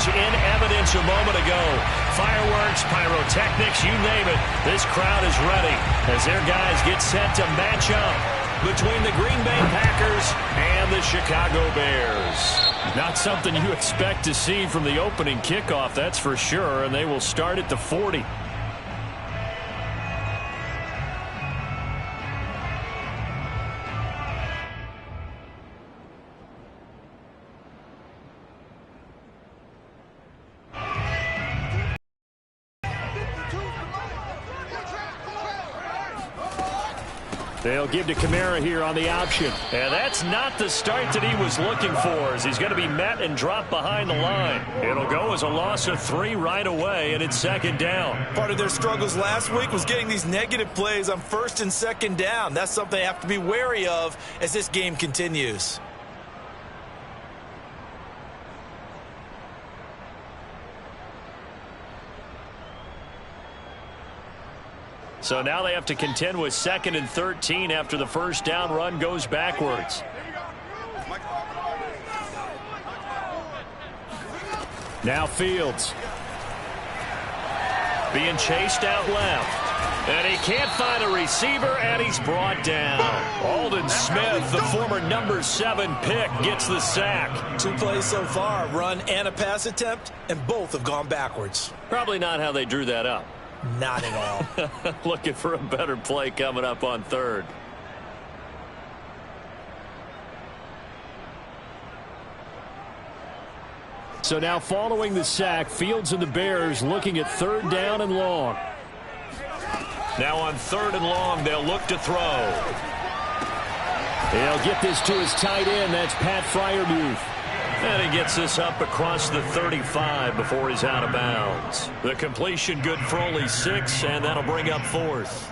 was in evidence a moment ago. Fireworks, pyrotechnics, you name it. This crowd is ready as their guys get set to match up between the Green Bay Packers and the Chicago Bears. Not something you expect to see from the opening kickoff, that's for sure, and they will start at the 40. They'll give to Kamara here on the option. And that's not the start that he was looking for, as he's going to be met and dropped behind the line. It'll go as a loss of 3 right away, and it's second down. Part of their struggles last week was getting these negative plays on first and second down. That's something they have to be wary of as this game continues. So now they have to contend with 2nd and 13 after the first down run goes backwards. Now Fields. Being chased out left. And he can't find a receiver, and he's brought down. Aldon Smith, the former number 7 pick, gets the sack. 2 plays so far, run and a pass attempt, and both have gone backwards. Probably not how they drew that up. Not at all. Looking for a better play coming up on 3rd. So now following the sack, Fields and the Bears looking at 3rd down and long. Now on 3rd and long, they'll look to throw. He'll get this to his tight end. That's Pat Freiermuth. And he gets this up across the 35 before he's out of bounds. The completion good for only 6, and that'll bring up 4th.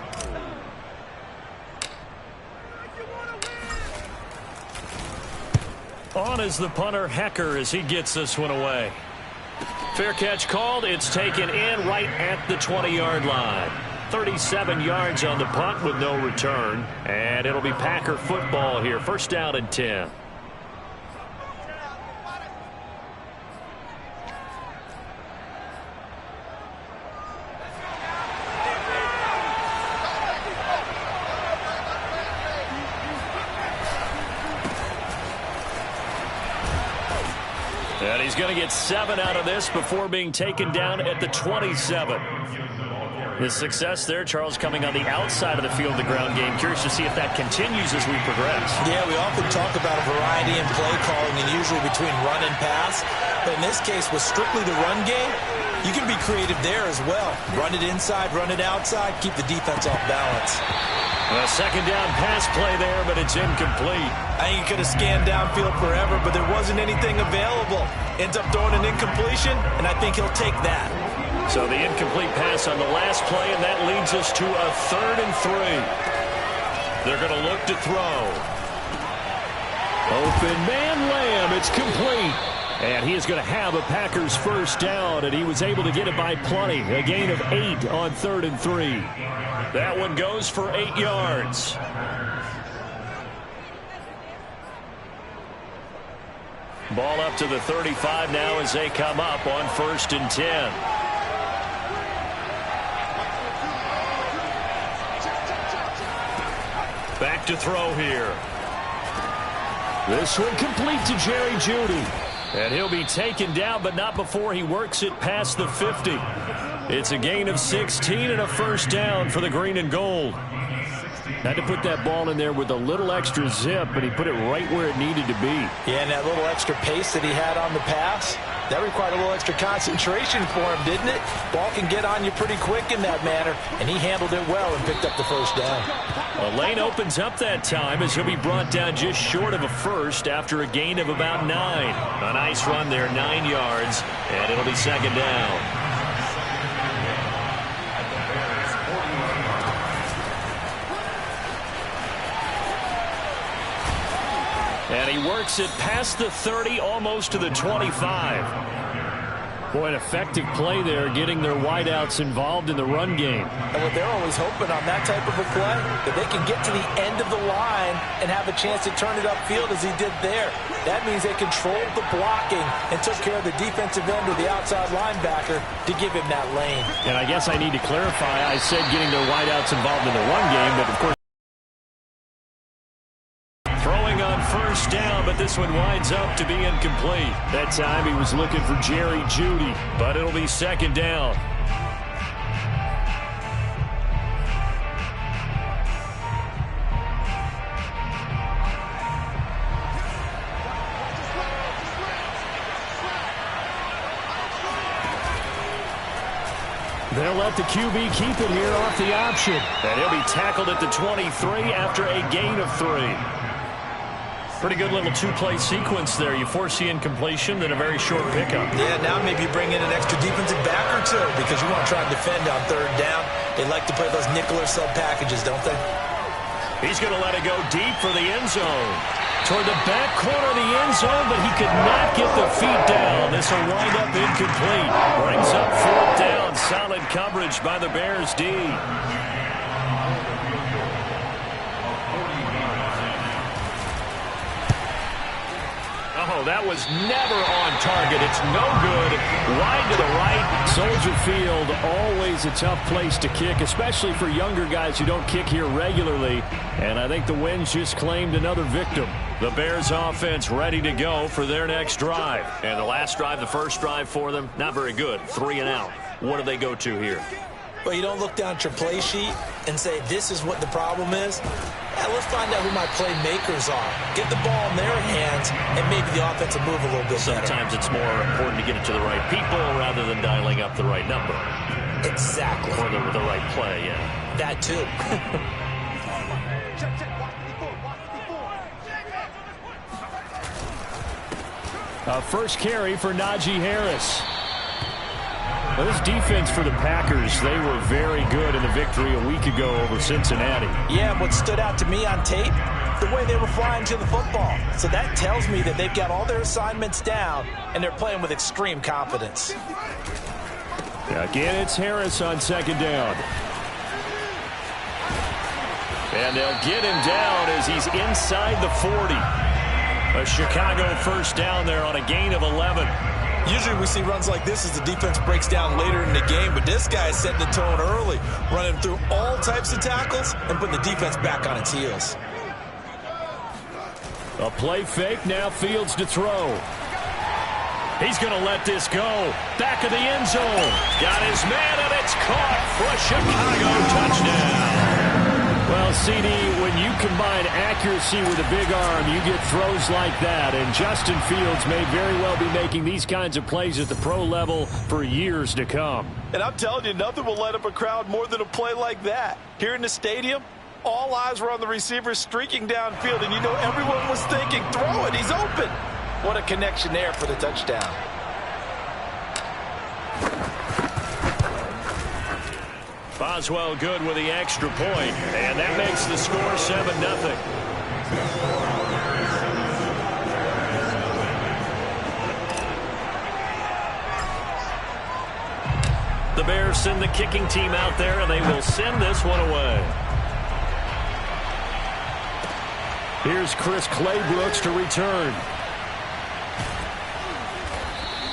On is the punter, Hecker, as he gets this one away. Fair catch called. It's taken in right at the 20-yard line. 37 yards on the punt with no return. And it'll be Packer football here. First down and 10. And he's going to get 7 out of this before being taken down at the 27. The success there, Charles, coming on the outside of the field, the ground game. Curious to see if that continues as we progress. Yeah, we often talk about a variety in play calling and usually between run and pass. But in this case, with strictly the run game, you can be creative there as well. Run it inside, run it outside, keep the defense off balance. A second down pass play there, but it's incomplete. I think he could have scanned downfield forever, but there wasn't anything available. Ends up throwing an incompletion, and I think he'll take that. So the incomplete pass on the last play, and that leads us to a 3rd and 3. They're going to look to throw. Open man Lamb, it's complete. And he is going to have a Packers first down, and he was able to get it by plenty. A gain of 8 on 3rd and 3. That one goes for 8 yards. Ball up to the 35 now as they come up on 1st and 10. Back to throw here. This one complete to Jerry Jeudy. And he'll be taken down, but not before he works it past the 50. It's a gain of 16 and a first down for the green and gold. Had to put that ball in there with a little extra zip, but he put it right where it needed to be. Yeah, and that little extra pace that he had on the pass, that required a little extra concentration for him, didn't it? Ball can get on you pretty quick in that manner, and he handled it well and picked up the first down. A lane opens up that time as he'll be brought down just short of a first after a gain of about 9. A nice run there, 9 yards, and it'll be second down. And he works it past the 30, almost to the 25. Boy, an effective play there, getting their wideouts involved in the run game. And what they're always hoping on that type of a play, that they can get to the end of the line and have a chance to turn it upfield as he did there. That means they controlled the blocking and took care of the defensive end or the outside linebacker to give him that lane. And I guess I need to clarify, I said getting their wideouts involved in the run game, but of course, throwing on first down, but this one winds up to be incomplete. That time he was looking for Jerry Jeudy, but it'll be second down. They'll let the QB keep it here off the option. And he'll be tackled at the 23 after a gain of 3. Pretty good little two-play sequence there. You force the incompletion, then a very short pickup. Yeah, now maybe bring in an extra defensive back or two because you want to try and defend on third down. They like to play those nickel or sub packages, don't they? He's going to let it go deep for the end zone. Toward the back corner of the end zone, but he could not get the feet down. This will wind up incomplete. Brings up fourth down. Solid coverage by the Bears D. Oh, that was never on target. It's no good. Wide to the right. Soldier Field, always a tough place to kick, especially for younger guys who don't kick here regularly. And I think the Winds just claimed another victim. The Bears offense ready to go for their next drive. And the last drive, the first drive for them, not very good. 3 and out. What do they go to here? Well, you don't look down at your play sheet and say, this is what the problem is. Yeah, let's find out who my playmakers are. Get the ball in their hands, and maybe the offense will move a little bit better. Sometimes it's more important to get it to the right people rather than dialing up the right number. Exactly. Or the right play, yeah. That too. First carry for Najee Harris. Well, this defense for the Packers, they were very good in the victory a week ago over Cincinnati. Yeah, what stood out to me on tape, the way they were flying to the football. So that tells me that they've got all their assignments down, and they're playing with extreme confidence. Again, it's Harris on second down. And they'll get him down as he's inside the 40. A Chicago first down there on a gain of 11. Usually we see runs like this as the defense breaks down later in the game, but this guy is setting the tone early, running through all types of tackles and putting the defense back on its heels. A play fake, now Fields to throw. He's going to let this go. Back of the end zone. Got his man, and it's caught for a Chicago touchdown. Well, CD, when you combine accuracy with a big arm, you get throws like that. And Justin Fields may very well be making these kinds of plays at the pro level for years to come. And I'm telling you, nothing will light up a crowd more than a play like that. Here in the stadium, all eyes were on the receiver streaking downfield, and you know everyone was thinking, throw it, he's open. What a connection there for the touchdown. Boswell good with the extra point, and that makes the score 7-0. The Bears send the kicking team out there, and they will send this one away. Here's Chris Claybrooks to return.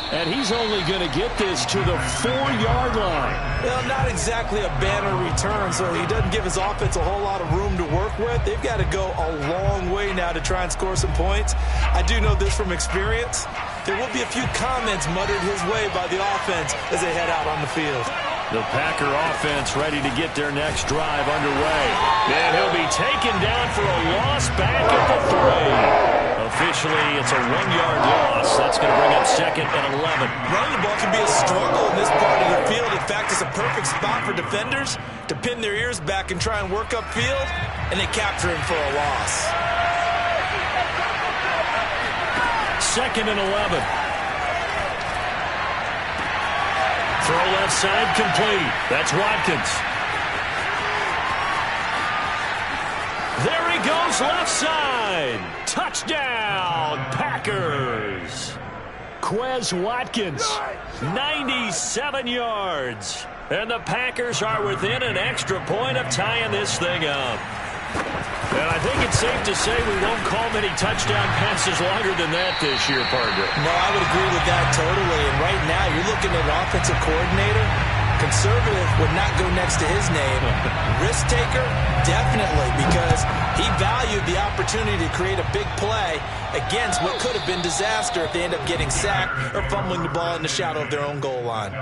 And he's only going to get this to the 4-yard line. Well, not exactly a banner return, so he doesn't give his offense a whole lot of room to work with. They've got to go a long way now to try and score some points. I do know this from experience. There will be a few comments muttered his way by the offense as they head out on the field. The Packer offense ready to get their next drive underway. And he'll be taken down for a loss back at the 3. Officially, it's a 1-yard loss. That's going to bring up second and 11. Running the ball can be a struggle in this part of the field. In fact, it's a perfect spot for defenders to pin their ears back and try and work upfield, and they capture him for a loss. Second and 11. Throw left side complete. That's Watkins. There he goes left side. Touchdown, Packers. Quez Watkins. 97 yards. And the Packers are within an extra point of tying this thing up. And I think it's safe to say we won't call many touchdown passes longer than that this year, partner. No, I would agree with that totally. And right now, you're looking at an offensive coordinator. Conservative would not go next to his name. Risk taker, definitely, because he valued the opportunity to create a big play against what could have been disaster if they end up getting sacked or fumbling the ball in the shadow of their own goal line.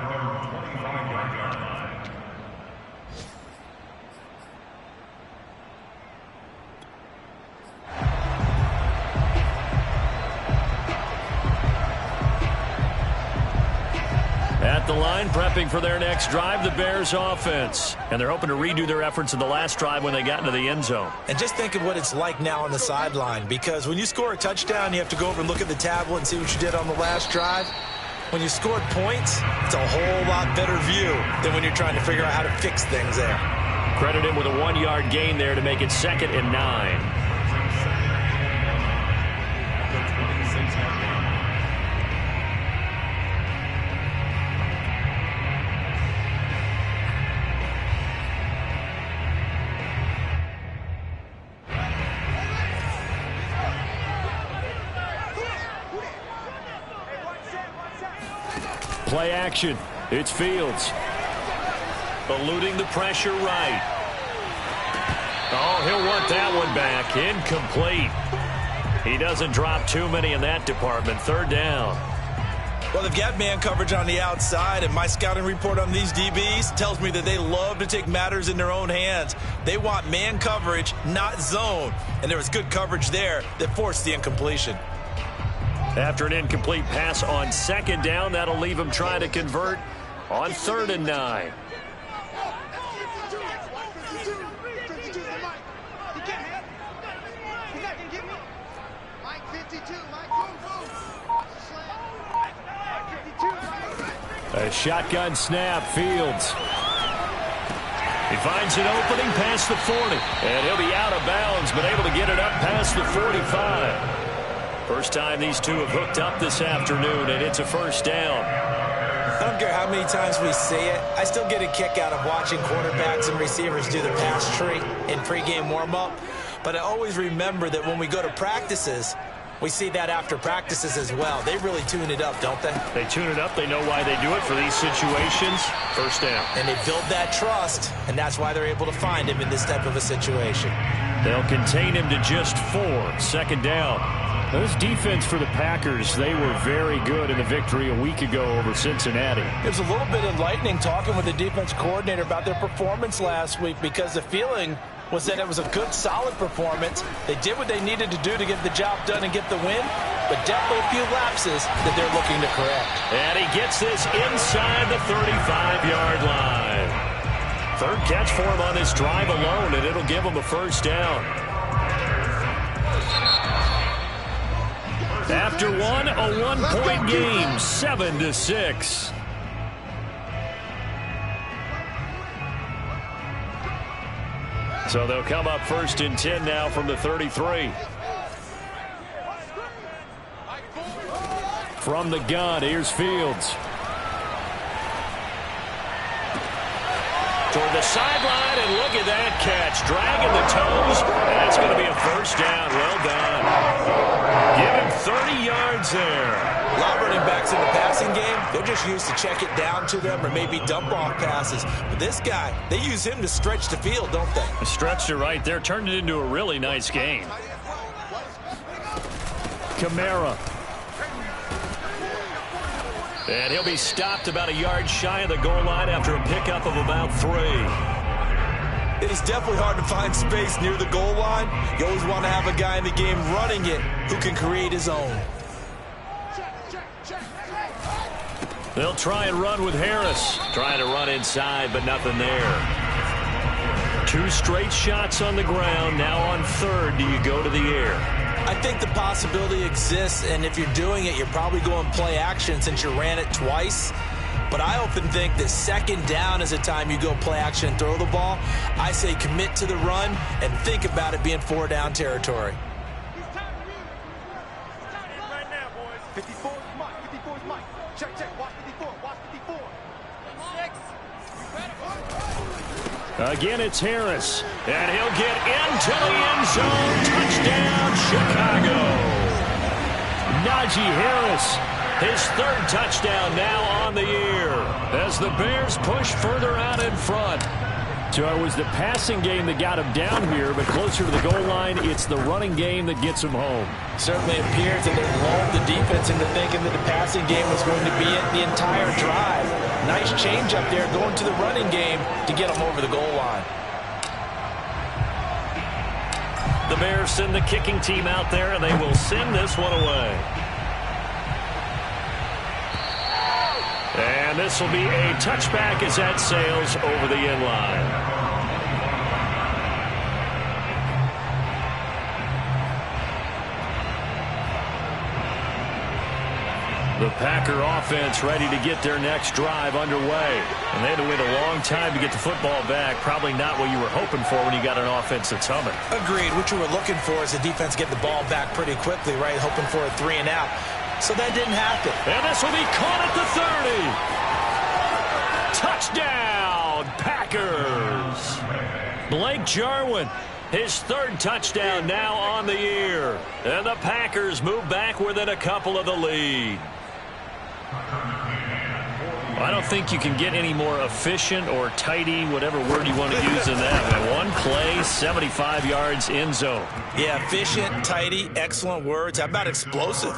At the line, prepping for their next drive, the Bears offense. And they're hoping to redo their efforts in the last drive when they got into the end zone. And just think of what it's like now on the sideline, because when you score a touchdown, you have to go over and look at the tablet and see what you did on the last drive. When you scored points, it's a whole lot better view than when you're trying to figure out how to fix things there. Credit him with a 1-yard gain there to make it 2nd and 9. Play action. It's Fields. Eluding the pressure right. Oh, he'll want that one back. Incomplete. He doesn't drop too many in that department. 3rd down. Well, they've got man coverage on the outside, and my scouting report on these DBs tells me that they love to take matters in their own hands. They want man coverage, not zone. And there was good coverage there that forced the incompletion. After an incomplete pass on 2nd down, that'll leave him trying to convert on 3rd and 9. A shotgun snap, Fields. He finds an opening past the 40, and he'll be out of bounds, but able to get it up past the 45. First time these two have hooked up this afternoon, and it's a 1st down. I don't care how many times we say it, I still get a kick out of watching quarterbacks and receivers do the pass tree in pregame warm-up. But I always remember that when we go to practices, we see that after practices as well. They really tune it up, don't they? They tune it up. They know why they do it for these situations. 1st down. And they build that trust, and that's why they're able to find him in this type of a situation. They'll contain him to just 4. 2nd down. This defense for the Packers, they were very good in the victory a week ago over Cincinnati. It was a little bit enlightening talking with the defense coordinator about their performance last week, because the feeling was that it was a good, solid performance. They did what they needed to do to get the job done and get the win, but definitely a few lapses that they're looking to correct. And he gets this inside the 35-yard line. 3rd catch for him on this drive alone, and it'll give him a 1st down. After one, a 1-point game, 7-6. So they'll come up 1st and 10 now from the 33. From the gun, here's Fields. Toward the sideline, and look at that catch. Dragging the toes, and it's going to be a 1st down. Well done. Give him 30 yards there. A lot of running backs in the passing game, they're just used to check it down to them or maybe dump off passes. But this guy, they use him to stretch the field, don't they? Stretched it right there, turned it into a really nice game. Kamara. And he'll be stopped about a yard shy of the goal line after a pickup of about 3. It is definitely hard to find space near the goal line. You always want to have a guy in the game running it who can create his own. They'll try and run with Harris. Trying to run inside, but nothing there. 2 straight shots on the ground. Now on 3rd, do you go to the air? I think the possibility exists, and if you're doing it, you're probably going play action since you ran it twice. But I often think that 2nd down is a time you go play action and throw the ball. I say commit to the run and think about it being 4-down territory. Right now, boys. 54 is Mike. 54 is Mike. Check, check. Watch 54. Watch Again, it's Harris. And he'll get into the end zone. Touchdown, Chicago. Najee Harris, his third touchdown now on the year as the Bears push further out in front. So it was the passing game that got him down here, but closer to the goal line, it's the running game that gets him home. Certainly appears that they've lulled the defense into thinking that the passing game was going to be it the entire drive. Nice change up there going to the running game to get him over the goal line. The Bears send the kicking team out there, and they will send this one away. And this will be a touchback as that sails over the end line. The Packer offense ready to get their next drive underway. And they had to wait a long time to get the football back. Probably not what you were hoping for when you got an offense that's humming. Agreed. What you were looking for is the defense get the ball back pretty quickly, right? Hoping for a 3 and out. So that didn't happen. And this will be caught at the 30. Touchdown, Packers. Blake Jarwin, his third touchdown now on the year. And the Packers move back within a couple of the lead. I don't think you can get any more efficient or tidy, whatever word you want to use in that. One play, 75 yards in zone. Yeah, efficient, tidy, excellent words. How about explosive?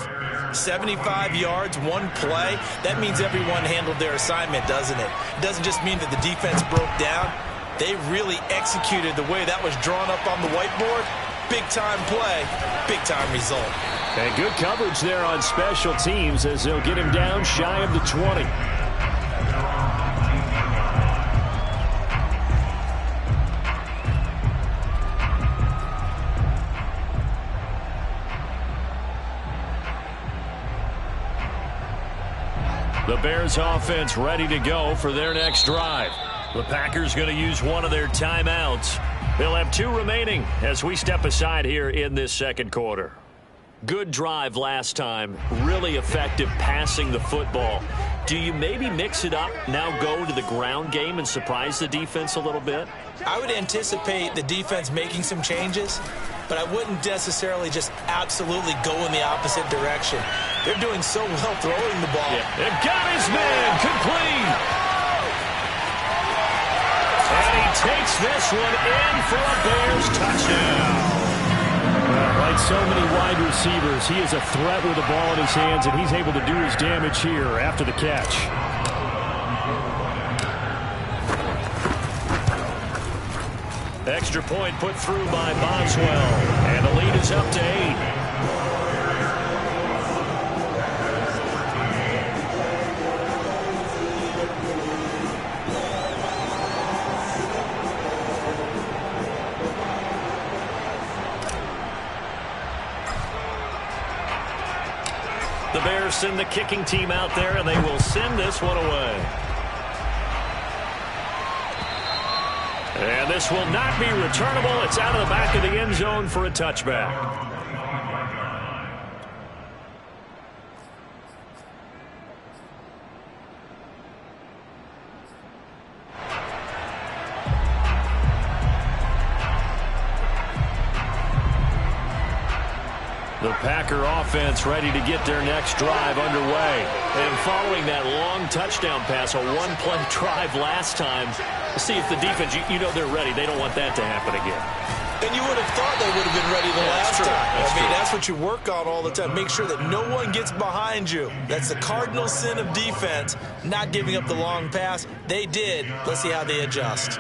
75 yards, one play. That means everyone handled their assignment, doesn't it? It doesn't just mean that the defense broke down. They really executed the way that was drawn up on the whiteboard. Big-time play, big-time result. And good coverage there on special teams as they'll get him down shy of the 20. The Bears offense ready to go for their next drive. The Packers going to use one of their timeouts. They'll have 2 remaining as we step aside here in this second quarter. Good drive last time. Really effective passing the football. Do you maybe mix it up, now go to the ground game and surprise the defense a little bit? I would anticipate the defense making some changes, but I wouldn't necessarily just absolutely go in the opposite direction. They're doing so well throwing the ball. Yeah. They've got his man complete. And he takes this one in for a Bears touchdown. Like so many wide receivers, he is a threat with the ball in his hands, and he's able to do his damage here after the catch. Extra point put through by Boswell, and the lead is up to 8. The Bears send the kicking team out there, and they will send this one away. And this will not be returnable. It's out of the back of the end zone for a touchback. The Packer offense ready to get their next drive underway. And following that long touchdown pass, a one-play drive last time, see if the defense, you know they're ready. They don't want that to happen again. And you would have thought they would have been ready the last time. That's what you work on all the time. Make sure that no one gets behind you. That's the cardinal sin of defense, not giving up the long pass. They did. Let's see how they adjust.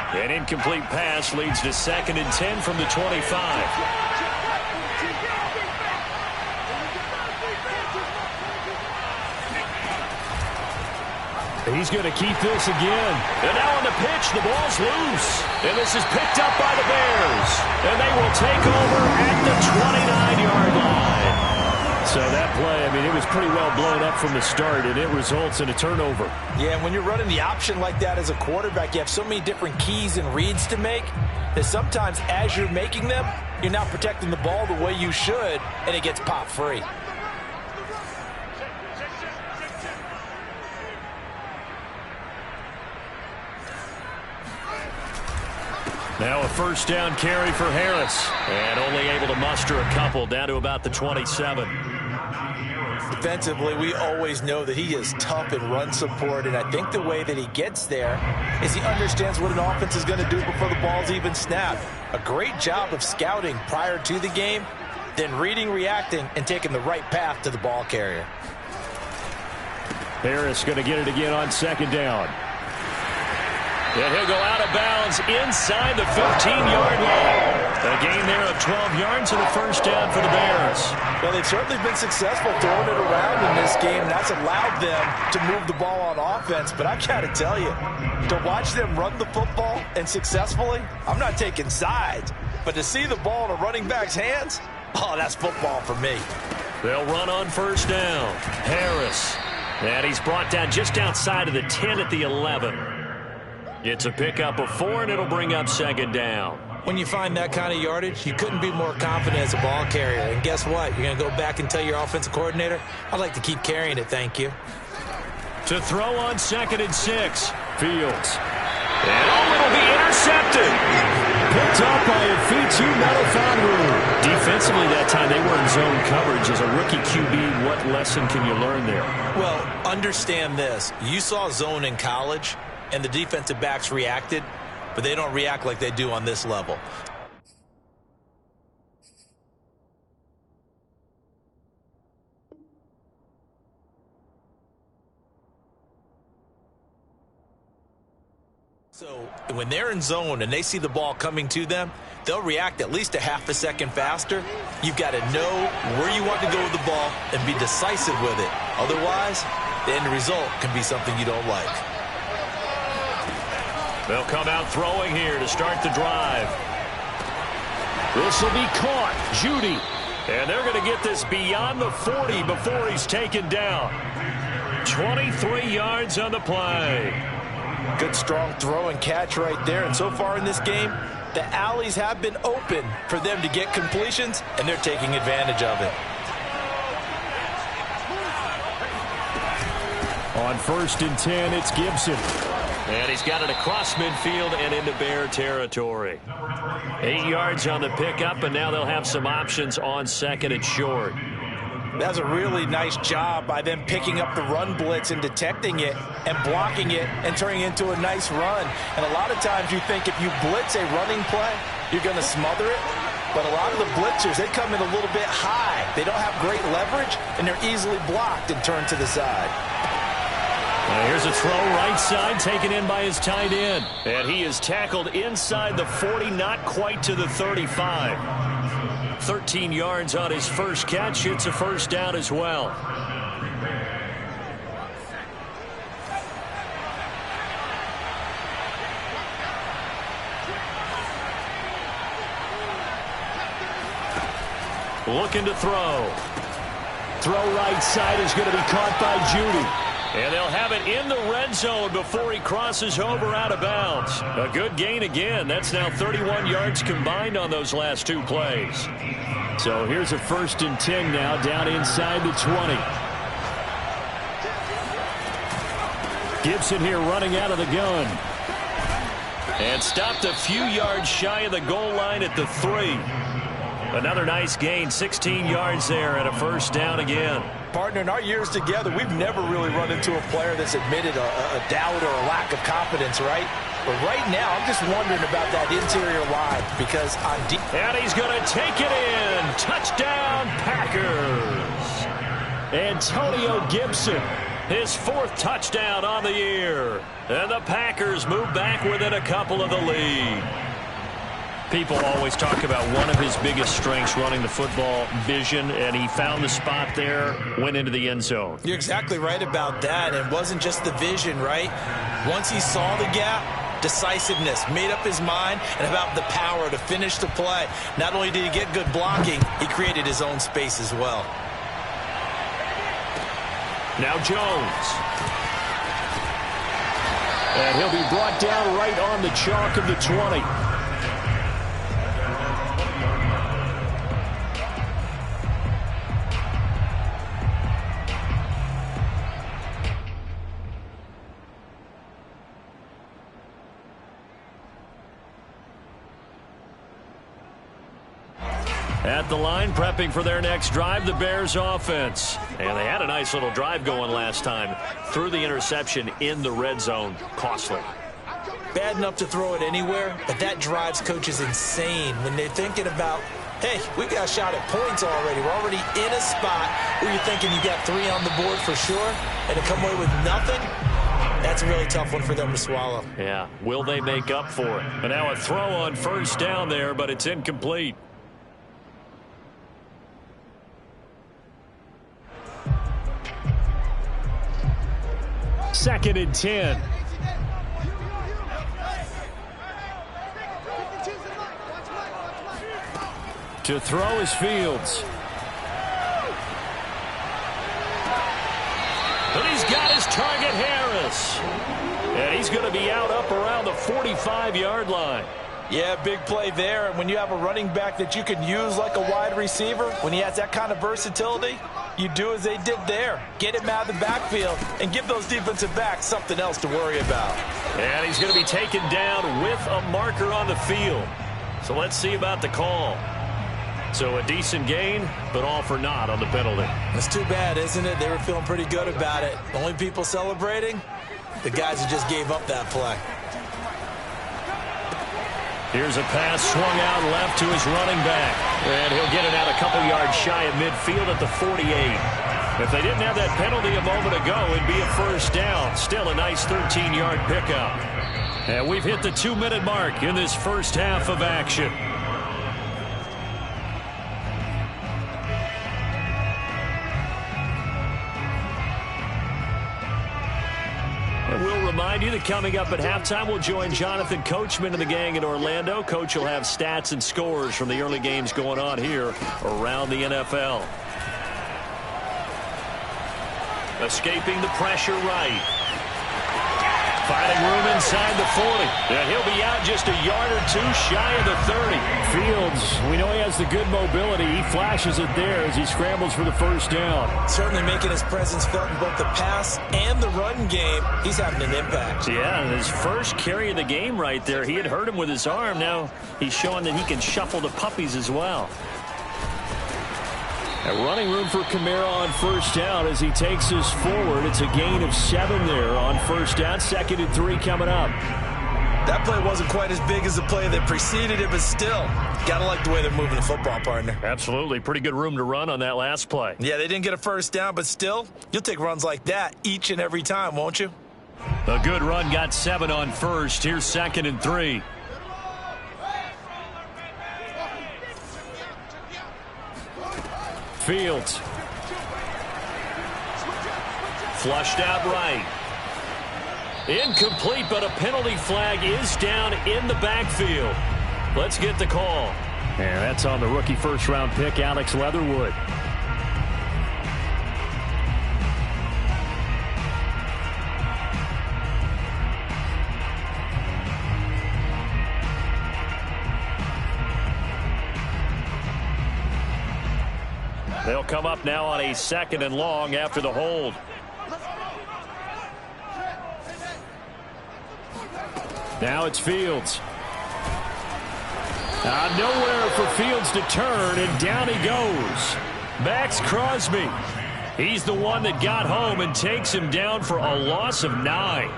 An incomplete pass leads to 2nd and 10 from the 25. He's going to keep this again. And now on the pitch, the ball's loose. And this is picked up by the Bears. And they will take over at the 29-yard line. So that play, I mean, it was pretty well blown up from the start, and it results in a turnover. Yeah, and when you're running the option like that as a quarterback, you have so many different keys and reads to make that sometimes as you're making them, you're not protecting the ball the way you should, and it gets popped free. Now a first down carry for Harris. And only able to muster a couple down to about the 27. Defensively, we always know that he is tough in run support, and I think the way that he gets there is he understands what an offense is going to do before the ball's even snapped. A great job of scouting prior to the game, then reading, reacting, and taking the right path to the ball carrier. Harris going to get it again on second down. And he'll go out of bounds inside the 15-yard line. A gain there of 12 yards and a first down for the Bears. Well, they've certainly been successful throwing it around in this game, and that's allowed them to move the ball on offense. But I've got to tell you, to watch them run the football and successfully, I'm not taking sides. But to see the ball in a running back's hands, oh, that's football for me. They'll run on first down. Harris. And he's brought down just outside of the 10 at the 11. It's a pickup of 4, and it'll bring up second down. When you find that kind of yardage, you couldn't be more confident as a ball carrier. And guess what? You're going to go back and tell your offensive coordinator, I'd like to keep carrying it, thank you. To throw on 2nd and 6. Fields. And it'll be intercepted. Picked up by Afitu Melifonwu. Defensively that time, they were in zone coverage. As a rookie QB, what lesson can you learn there? Well, understand this. You saw zone in college, and the defensive backs reacted, but they don't react like they do on this level. So when they're in zone and they see the ball coming to them, they'll react at least a half a second faster. You've got to know where you want to go with the ball and be decisive with it. Otherwise, the end result can be something you don't like. They'll come out throwing here to start the drive. This will be caught. Judy. And they're going to get this beyond the 40 before he's taken down. 23 yards on the play. Good strong throw and catch right there. And so far in this game, the alleys have been open for them to get completions, and they're taking advantage of it. On 1st and 10, it's Gibson. And he's got it across midfield and into Bear territory. 8 yards on the pickup, and now they'll have some options on 2nd and short. That's a really nice job by them picking up the run blitz and detecting it and blocking it and turning it into a nice run. And a lot of times you think if you blitz a running play, you're going to smother it. But a lot of the blitzers, they come in a little bit high. They don't have great leverage, and they're easily blocked and turned to the side. Here's a throw right side taken in by his tight end. And he is tackled inside the 40, not quite to the 35. 13 yards on his first catch. It's a first down as well. Looking to throw. Throw right side is going to be caught by Judy. And they'll have it in the red zone before he crosses over out of bounds. A good gain again. That's now 31 yards combined on those last 2 plays. So here's a 1st and 10 now down inside the 20. Gibson here running out of the gun. And stopped a few yards shy of the goal line at the 3. Another nice gain, 16 yards there and a first down again. Partner, in our years together, we've never really run into a player that's admitted a doubt or a lack of confidence, right? But right now, I'm just wondering about that interior line because on deep. And he's going to take it in. Touchdown, Packers. Antonio Gibson, his 4th touchdown on the year. And the Packers move back within a couple of the lead. People always talk about one of his biggest strengths, running the football, vision, and he found the spot there, went into the end zone. You're exactly right about that. It wasn't just the vision, right? Once he saw the gap, decisiveness, made up his mind, and about the power to finish the play. Not only did he get good blocking, he created his own space as well. Now Jones. And he'll be brought down right on the chalk of the 20. At the line, prepping for their next drive, the Bears offense. And they had a nice little drive going last time. Threw the interception in the red zone. Costly. Bad enough to throw it anywhere, but that drives coaches insane when they're thinking about, hey, we got a shot at points already. We're already in a spot where you're thinking you got 3 on the board for sure, and to come away with nothing, that's a really tough one for them to swallow. Yeah, will they make up for it? But now a throw on first down there, but it's incomplete. Second and 10. To throw is Fields. But he's got his target, Harris. And he's going to be out up around the 45-yard line. Yeah, big play there. And when you have a running back that you can use like a wide receiver, when he has that kind of versatility, you do as they did there. Get him out of the backfield and give those defensive backs something else to worry about. And he's going to be taken down with a marker on the field. So let's see about the call. So a decent gain, but all for naught on the penalty. It's too bad, isn't it? They were feeling pretty good about it. Only people celebrating, the guys who just gave up that play. Here's a pass swung out left to his running back. And he'll get it out a couple yards shy of midfield at the 48. If they didn't have that penalty a moment ago, it'd be a first down. Still a nice 13-yard pickup. And we've hit the 2-minute mark in this first half of action. And we'll remind you that coming up at halftime, we'll join Jonathan Coachman and the gang in Orlando. Coach will have stats and scores from the early games going on here around the NFL. Escaping the pressure right. Finding room inside the 40. And he'll be out just a yard or two shy of the 30. Fields, we know he has the good mobility. He flashes it there as he scrambles for the first down. Certainly making his presence felt in both the pass and the run game. He's having an impact. Yeah, his first carry of the game right there. He had hurt him with his arm. Now he's showing that he can shuffle the puppies as well. And running room for Kamara on first down as he takes us forward. It's a gain of 7 there on first down. 2nd and 3 coming up. That play wasn't quite as big as the play that preceded it, but still, gotta like the way they're moving the football, partner. Absolutely. Pretty good room to run on that last play. Yeah, they didn't get a first down, but still, you'll take runs like that each and every time, won't you? A good run got 7 on first. Here's 2nd and 3. Fields. Flushed out right. Incomplete, but a penalty flag is down in the backfield. Let's get the call. And that's on the rookie first-round pick, Alex Leatherwood. They'll come up now on a 2nd and long after the hold. Now it's Fields. Nowhere for Fields to turn, and down he goes. Max Crosby. He's the one that got home and takes him down for a loss of 9.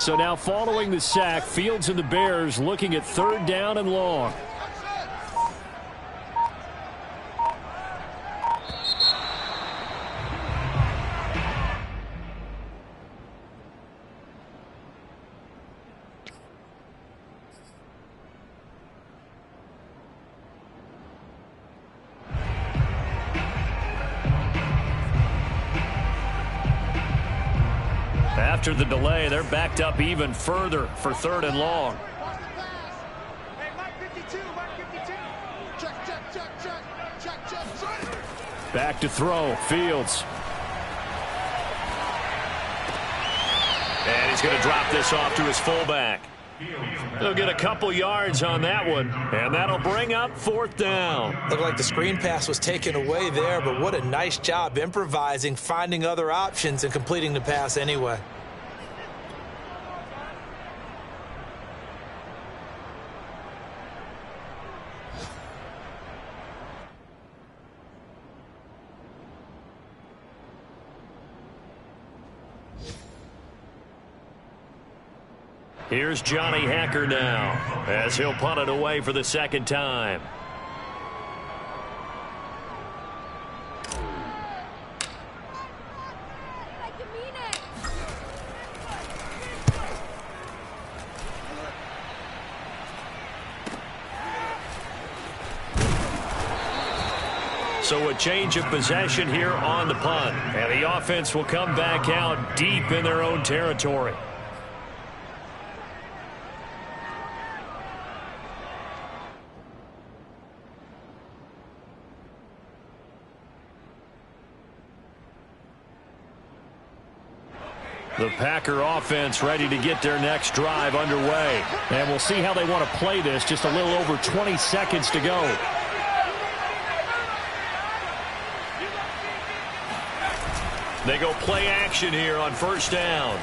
So now following the sack, Fields and the Bears looking at 3rd down and long. After the delay, they're backed up even further for 3rd and long. Back to throw. Fields. going to drop this off to his fullback. He'll get a couple yards on that one, and that'll bring up 4th down. Looked like the screen pass was taken away there, but what a nice job improvising, finding other options, and completing the pass anyway. Here's Johnny Hacker now, as he'll punt it away for the 2nd time. So a change of possession here on the punt, and the offense will come back out deep in their own territory. The Packer offense ready to get their next drive underway. And we'll see how they want to play this. Just a little over 20 seconds to go. They go play action here on 1st down.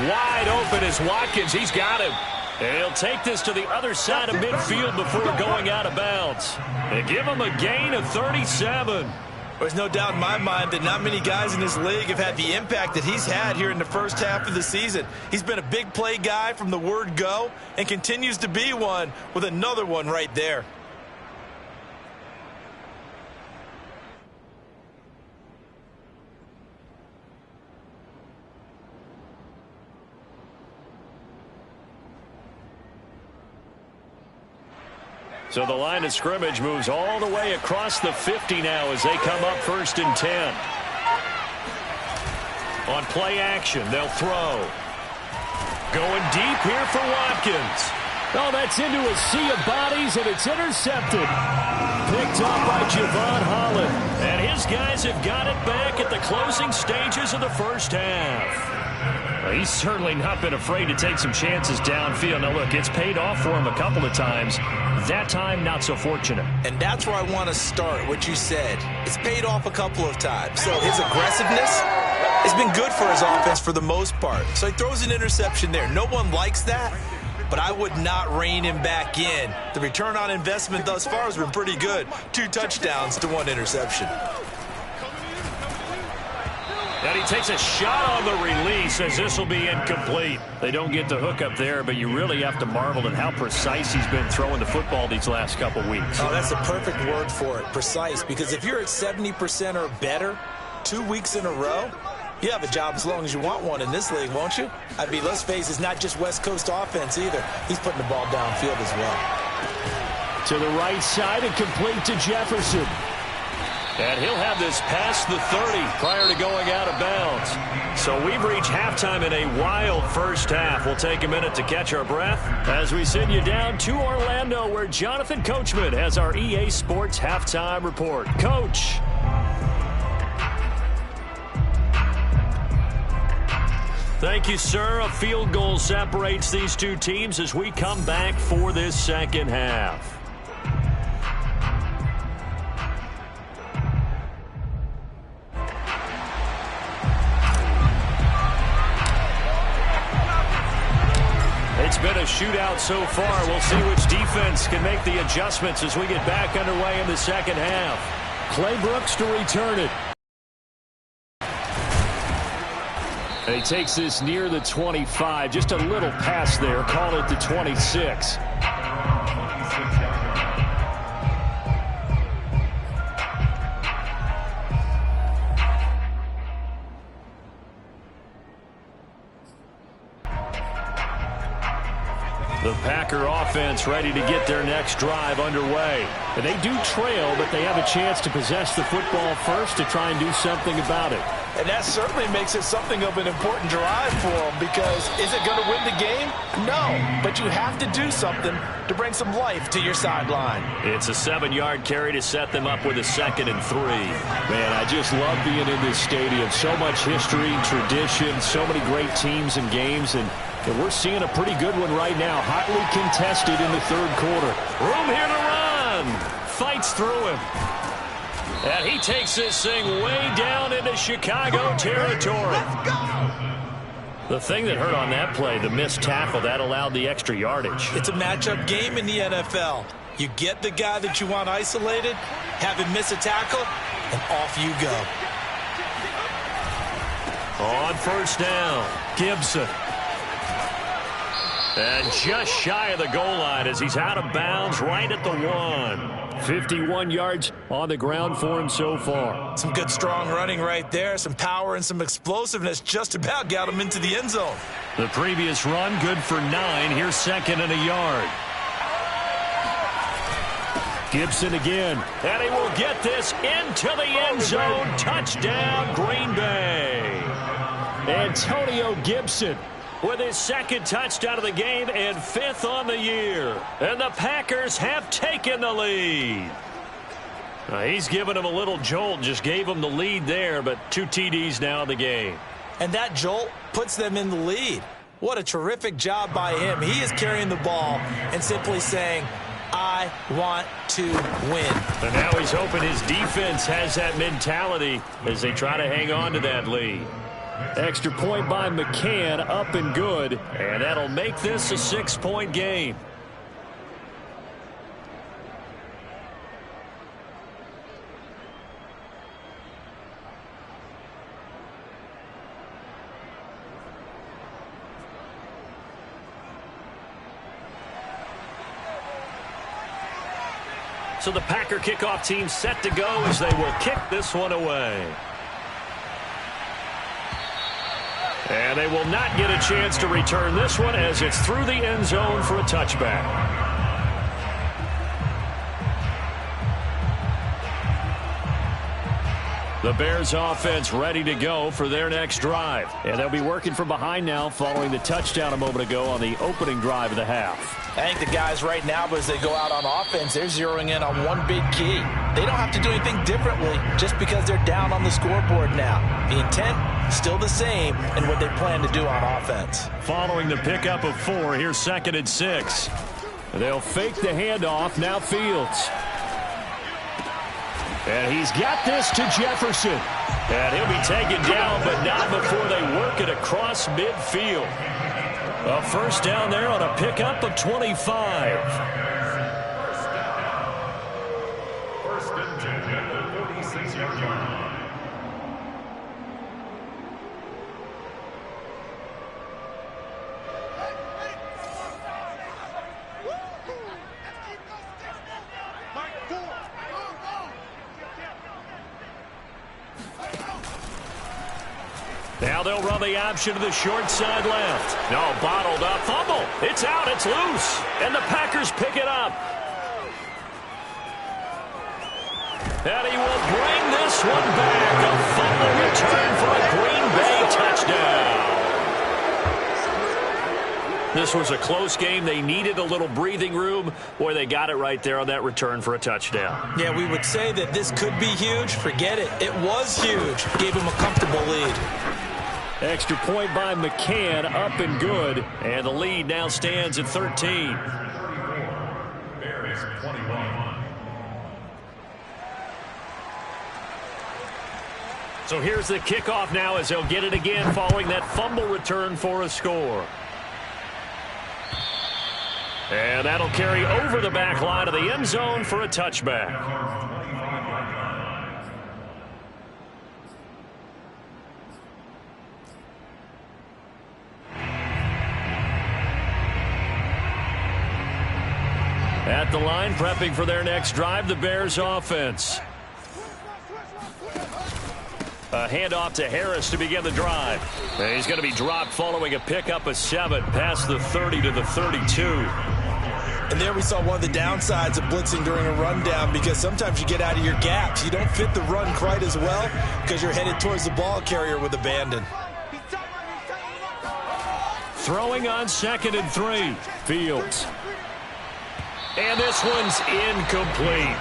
Wide open is Watkins. He's got him. And he'll take this to the other side of midfield before going out of bounds. They give him a gain of 37. There's no doubt in my mind that not many guys in this league have had the impact that he's had here in the first half of the season. He's been a big play guy from the word go and continues to be one with another one right there. So the line of scrimmage moves all the way across the 50 now as they come up 1st and 10. On play action, they'll throw. Going deep here for Watkins. Oh, that's into a sea of bodies, and it's intercepted. Picked up by Javon Holland. And his guys have got it back at the closing stages of the first half. Well, he's certainly not been afraid to take some chances downfield. Now, look, it's paid off for him a couple of times. That time, not so fortunate. And that's where I want to start, what you said. It's paid off a couple of times. So his aggressiveness has been good for his offense for the most part. So he throws an interception there. No one likes that, but I would not rein him back in. The return on investment thus far has been pretty good. 2 touchdowns to 1 interception. And he takes a shot on the release as this will be incomplete. They don't get the hook up there, but you really have to marvel at how precise he's been throwing the football these last couple weeks. Oh, that's a perfect word for it, precise, because if you're at 70% or better 2 weeks in a row, you have a job as long as you want one in this league, won't you? I mean, let's face it, it's not just West Coast offense either. He's putting the ball downfield as well. To the right side and complete to Jefferson. And he'll have this past the 30 prior to going out of bounds. So we've reached halftime in a wild first half. We'll take a minute to catch our breath as we send you down to Orlando, where Jonathan Coachman has our EA Sports halftime report. Coach. Thank you, sir. A field goal separates these two teams as we come back for this second half. It's been a shootout so far. We'll see which defense can make the adjustments as we get back underway in the second half. Clay Brooks to return it. And he takes this near the 25. Just a little pass there. Call it the 26. The Packer offense ready to get their next drive underway. And they do trail, but they have a chance to possess the football first to try and do something about it. And that certainly makes it something of an important drive for them, because is it going to win the game? No, but you have to do something to bring some life to your sideline. It's a 7-yard carry to set them up with a 2nd and 3. Man, I just love being in this stadium. So much history, tradition, so many great teams and games, and we're seeing a pretty good one right now. Hotly contested in the 3rd quarter. Room here to run. Fights through him. And he takes this thing way down into Chicago territory. The thing that hurt on that play, the missed tackle, that allowed the extra yardage. It's a matchup game in the NFL. You get the guy that you want isolated, have him miss a tackle, and off you go. On 1st down, Gibson. And just shy of the goal line as he's out of bounds right at the 1. 51 yards on the ground for him so far. Some good strong running right there. Some power and some explosiveness just about got him into the end zone. The previous run good for 9. Here's 2nd and a yard. Gibson again. And he will get this into the end zone. Touchdown, Green Bay. Antonio Gibson with his 2nd touchdown of the game and 5th on the year. And the Packers have taken the lead. He's given him a little jolt, just gave him the lead there, but 2 TDs now in the game. And that jolt puts them in the lead. What a terrific job by him. He is carrying the ball and simply saying, I want to win. And now he's hoping his defense has that mentality as they try to hang on to that lead. Extra point by McCann, up and good, and that'll make this a 6-point game. So the Packer kickoff team set to go as they will kick this one away. And they will not get a chance to return this one as it's through the end zone for a touchback. The Bears offense ready to go for their next drive. And they'll be working from behind now following the touchdown a moment ago on the opening drive of the half. I think the guys right now, as they go out on offense, they're zeroing in on one big key. They don't have to do anything differently just because they're down on the scoreboard now. The intent still the same in what they plan to do on offense. Following the pickup of 4, here's 2nd and 6. They'll fake the handoff. Now Fields. And he's got this to Jefferson. And he'll be taken down, but not before they work it across midfield. A 1st down there on a pickup of 25. 1st and 10 at the 46-yard line. Now they'll run the option to the short side left. No, bottled up. Fumble. It's out. It's loose. And the Packers pick it up. And he will bring this one back. A fumble return for a Green Bay touchdown. This was a close game. They needed a little breathing room. Boy, they got it right there on that return for a touchdown. Yeah, we would say that this could be huge. Forget it. It was huge. Gave him a comfortable lead. Extra point by McCann, up and good. And the lead now stands at 13. Bears 21. So here's the kickoff now as they'll get it again following that fumble return for a score. And that'll carry over the back line of the end zone for a touchback. At the line, prepping for their next drive, the Bears offense. A handoff to Harris to begin the drive. And he's going to be dropped following a pickup of 7 past the 30 to the 32. And there we saw one of the downsides of blitzing during a rundown, because sometimes you get out of your gaps. You don't fit the run quite as well because you're headed towards the ball carrier with abandon. Throwing on 2nd and 3. Fields. And this one's incomplete.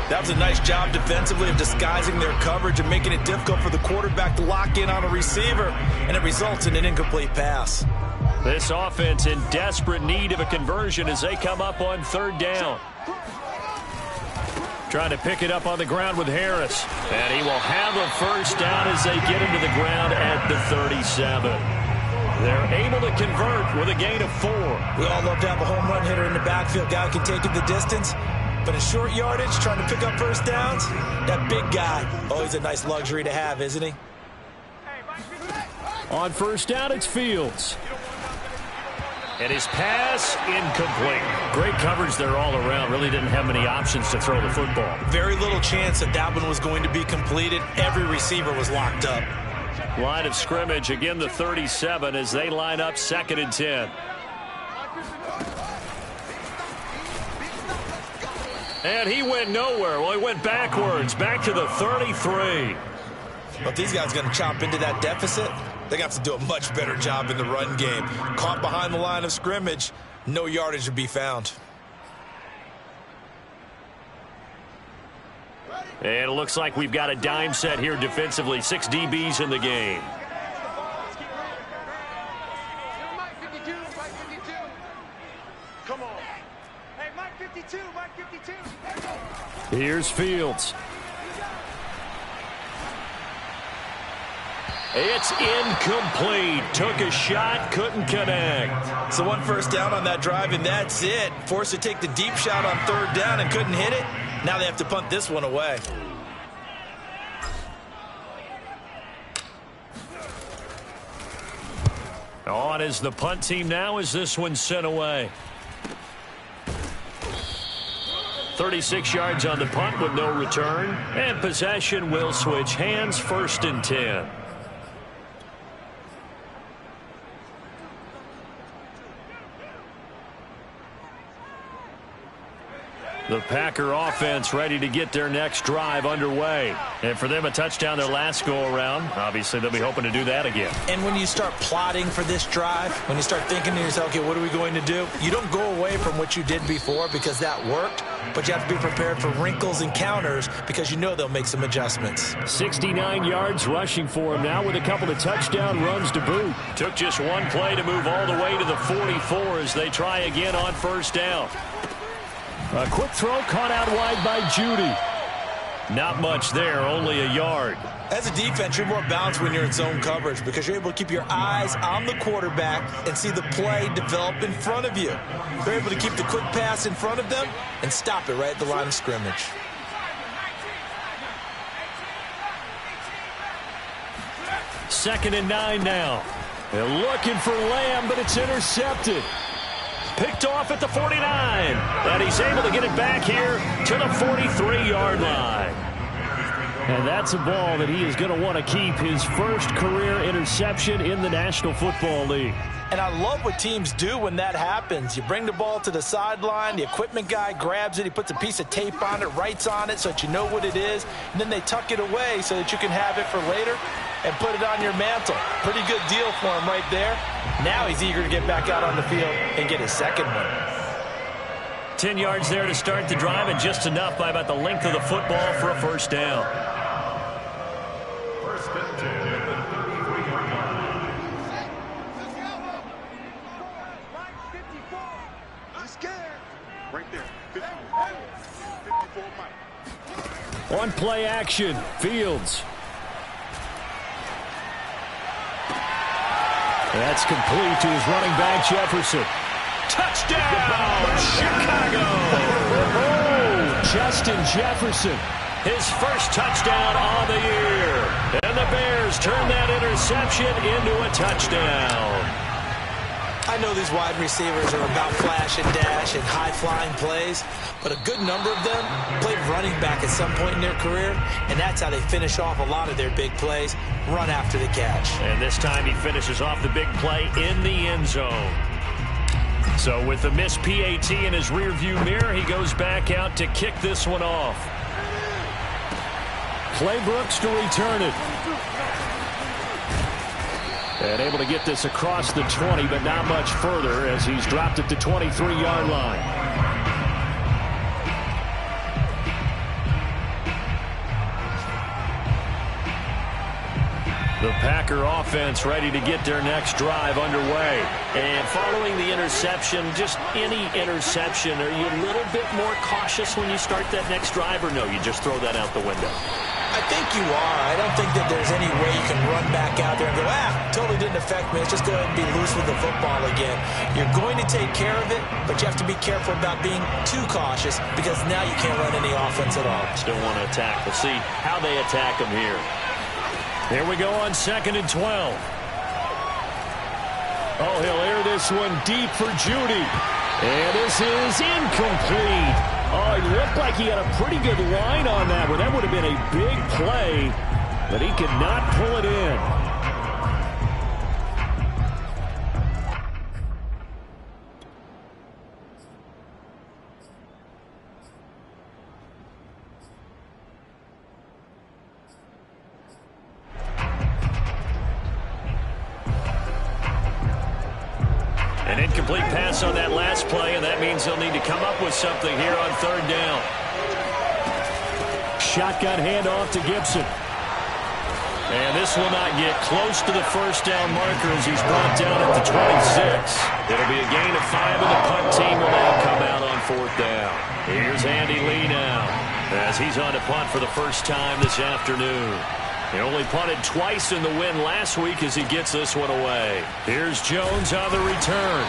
That was a nice job defensively of disguising their coverage and making it difficult for the quarterback to lock in on a receiver, and it results in an incomplete pass. This offense in desperate need of a conversion as they come up on 3rd down. Trying to pick it up on the ground with Harris. And he will have a 1st down as they get him to the ground at the 37. They're able to convert with a gain of 4. We all love to have a home run hitter in the backfield. Guy who can take it the distance. But in short yardage, trying to pick up 1st downs, that big guy, always a nice luxury to have, isn't he? On 1st down, it's Fields. And his pass, incomplete. Great coverage there all around. Really didn't have many options to throw the football. Very little chance that one was going to be completed. Every receiver was locked up. Line of scrimmage, again the 37 as they line up 2nd and 10. And he went nowhere. Well, he went backwards, back to the 33. But if these guys are going to chop into that deficit, they got to do a much better job in the run game. Caught behind the line of scrimmage, no yardage to be found. And it looks like we've got a dime set here defensively. 6 DBs in the game. Mike 52, Mike 52. Come on. Hey, Mike 52, Mike 52. Here's Fields. It's incomplete. Took a shot, couldn't connect. So 1 1st down on that drive, and that's it. Forced to take the deep shot on 3rd down and couldn't hit it. Now they have to punt this one away. On is the punt team now as this one's sent away. 36 yards on the punt with no return. And possession will switch hands, 1st and 10. The Packer offense ready to get their next drive underway. And for them, a touchdown their last go-around. Obviously, they'll be hoping to do that again. And when you start plotting for this drive, when you start thinking to yourself, okay, what are we going to do? You don't go away from what you did before because that worked, but you have to be prepared for wrinkles and counters because you know they'll make some adjustments. 69 yards rushing for him now with a couple of touchdown runs to boot. Took just one play to move all the way to the 44 as they try again on 1st down. A quick throw caught out wide by Judy. Not much there, only a yard. As a defense, you're more balanced when you're in zone coverage because you're able to keep your eyes on the quarterback and see the play develop in front of you. They're able to keep the quick pass in front of them and stop it right at the line of scrimmage. Second and 9 now. They're looking for Lamb, but it's intercepted. Picked off at the 49. And he's able to get it back here to the 43-yard line. And that's a ball that he is going to want to keep, his first career interception in the National Football League. And I love what teams do when that happens. You bring the ball to the sideline, the equipment guy grabs it, he puts a piece of tape on it, writes on it so that you know what it is, and then they tuck it away so that you can have it for later and put it on your mantle. Pretty good deal for him right there. Now he's eager to get back out on the field and get his second one. 10 yards there to start the drive, and just enough by about the length of the football for a 1st down. 1st and 10 at the 33-yard line. Mike 54. I'm scared. Right there. 54 Mike. On play action, Fields. That's complete to his running back, Jefferson. Touchdown, Chicago! Oh, Justin Jefferson, his first touchdown on the year. And the Bears turn that interception into a touchdown. I know these wide receivers are about flash and dash and high-flying plays, but a good number of them played running back at some point in their career, and that's how they finish off a lot of their big plays, run after the catch. And this time he finishes off the big play in the end zone. So with the missed PAT in his rearview mirror, he goes back out to kick this one off. Clay Brooks to return it. And able to get this across the 20, but not much further as he's dropped it to 23-yard line. The Packer offense ready to get their next drive underway. And following the interception, just any interception, are you a little bit more cautious when you start that next drive, or no, you just throw that out the window? I think you are. I don't think that there's any way you can run back out there and go, totally didn't affect me. Let's just go ahead and be loose with the football again. You're going to take care of it, but you have to be careful about being too cautious because now you can't run any offense at all. Still want to attack. We'll see how they attack them here. Here we go on 2nd and 12. Oh, he'll air this one deep for Jeudy. And this is incomplete. Oh, it looked like he had a pretty good line on that one. That would have been a big play, but he could not pull it in. An incomplete pass on that last play, and that means they'll need to come up with something here on 3rd down. Shotgun handoff to Gibson. And this will not get close to the 1st down marker as he's brought down at the 26. It'll be a gain of 5, and the punt team will now come out on 4th down. Here's Andy Lee now as he's on to punt for the first time this afternoon. He only punted twice in the win last week as he gets this one away. Here's Jones on the return.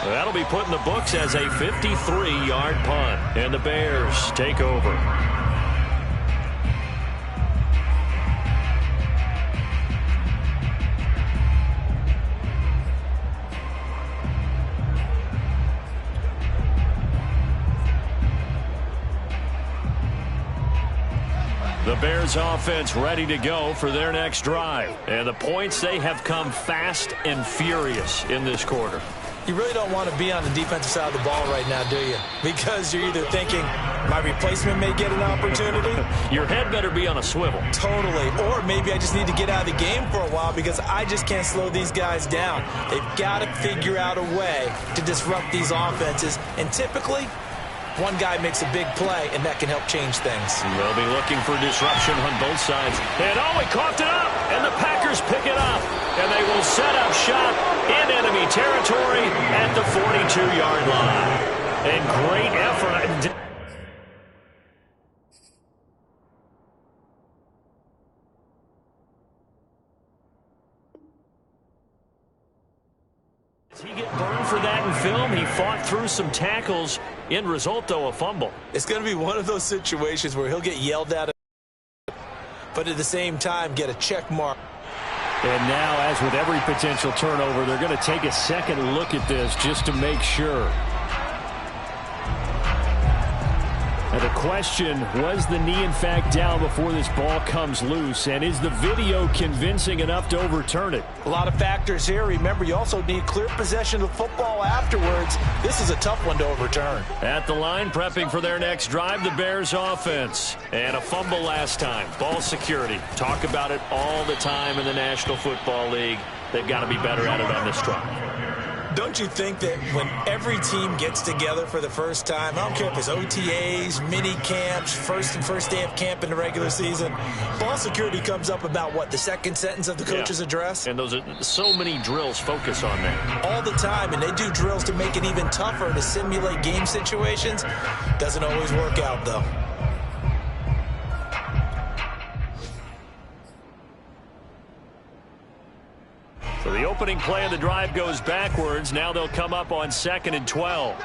That'll be put in the books as a 53-yard punt. And the Bears take over. The Bears offense ready to go for their next drive. And the points, they have come fast and furious in this quarter. You really don't want to be on the defensive side of the ball right now, do you? Because you're either thinking, my replacement may get an opportunity. Your head better be on a swivel. Totally. Or maybe I just need to get out of the game for a while because I just can't slow these guys down. They've got to figure out a way to disrupt these offenses. And typically, one guy makes a big play, and that can help change things. They'll be looking for disruption on both sides. And he coughed it up, and the Packers pick it up. And they will set up shop in enemy territory at the 42-yard line. And great effort. He get burned for that in film. He fought through some tackles. End result, though, a fumble. It's going to be one of those situations where he'll get yelled at, but at the same time get a check mark. And now, as with every potential turnover, they're going to take a second look at this just to make sure. And the question, was the knee in fact down before this ball comes loose? And is the video convincing enough to overturn it? A lot of factors here. Remember, you also need clear possession of the football afterwards. This is a tough one to overturn. At the line, prepping for their next drive, the Bears offense. And a fumble last time. Ball security. Talk about it all the time in the National Football League. They've got to be better at it on this drive. Don't you think that when every team gets together for the first time, I don't care if it's OTAs, mini camps, first day of camp in the regular season, ball security comes up about, what, the second sentence of the coach's address? And those are so many drills focus on that. All the time, and they do drills to make it even tougher to simulate game situations. Doesn't always work out, though. So the opening play of the drive goes backwards. Now they'll come up on 2nd and 12.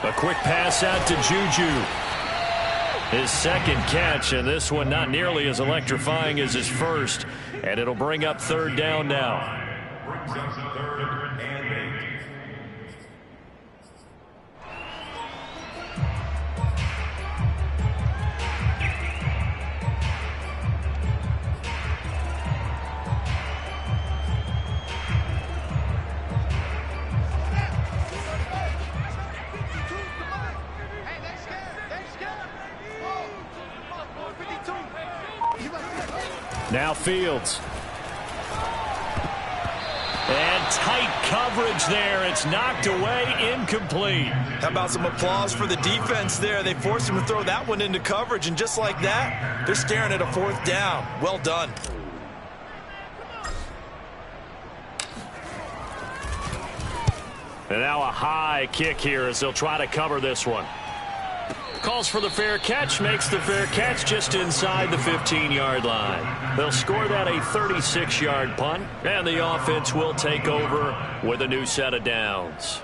A quick pass out to Juju. His second catch, and this one not nearly as electrifying as his first. And it'll bring up 3rd down now. Brings us 3rd and 8. Now Fields. And tight coverage there. It's knocked away, incomplete. How about some applause for the defense there? They forced him to throw that one into coverage, and just like that, they're staring at a 4th down. Well done. And now a high kick here as they'll try to cover this one. Calls for the fair catch, makes the fair catch just inside the 15-yard line. They'll score that a 36-yard punt, and the offense will take over with a new set of downs.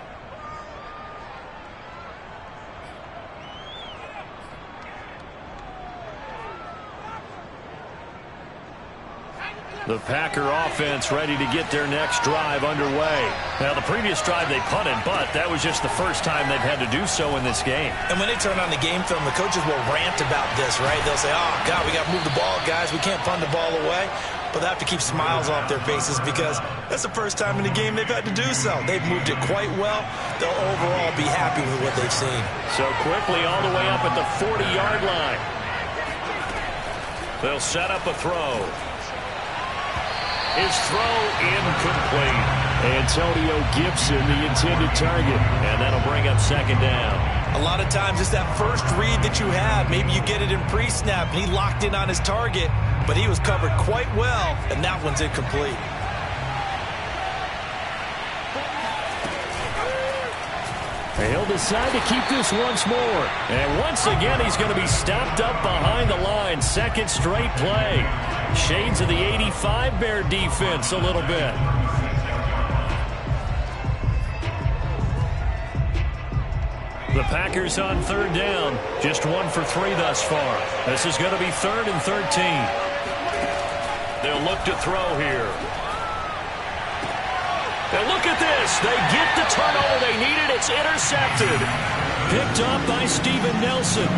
The Packer offense ready to get their next drive underway. Now, the previous drive they punted, but that was just the first time they've had to do so in this game. And when they turn on the game film, the coaches will rant about this, right? They'll say, oh, God, we got to move the ball, guys. We can't punt the ball away. But they have to keep smiles off their faces because that's the first time in the game they've had to do so. They've moved it quite well. They'll overall be happy with what they've seen. So quickly all the way up at the 40-yard line. They'll set up a throw. His throw incomplete. Antonio Gibson, the intended target. And that'll bring up 2nd down. A lot of times it's that first read that you had. Maybe you get it in pre-snap, and he locked in on his target, but he was covered quite well, and that one's incomplete. He'll decide to keep this once more. And once again, he's going to be stopped up behind the line. 2nd straight play. Shades of the 85 Bear defense a little bit. The Packers on 3rd down. Just 1 for 3 thus far. This is going to be 3rd and 13. They'll look to throw here. And look at this. They get the turnover they needed. It's intercepted. Picked up by Steven Nelson.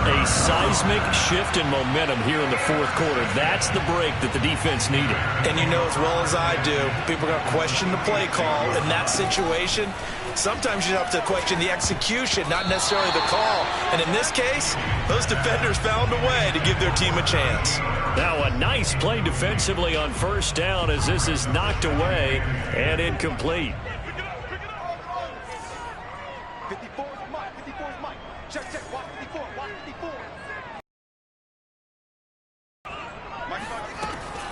A seismic shift in momentum here in the 4th quarter. That's the break that the defense needed. And you know as well as I do, people are going to question the play call in that situation. Sometimes you have to question the execution, not necessarily the call. And in this case, those defenders found a way to give their team a chance. Now a nice play defensively on 1st down as this is knocked away and incomplete. 54 is Mike. 54 is Mike. Check. Watch 54. Watch 54.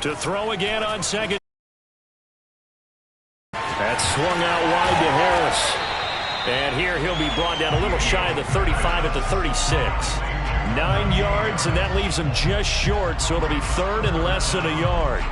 To throw again on 2nd. That's swung out wide to Harris. And here he'll be brought down a little shy of the 35 at the 36. 9 yards, and that leaves him just short, so it'll be 3rd and less than a yard.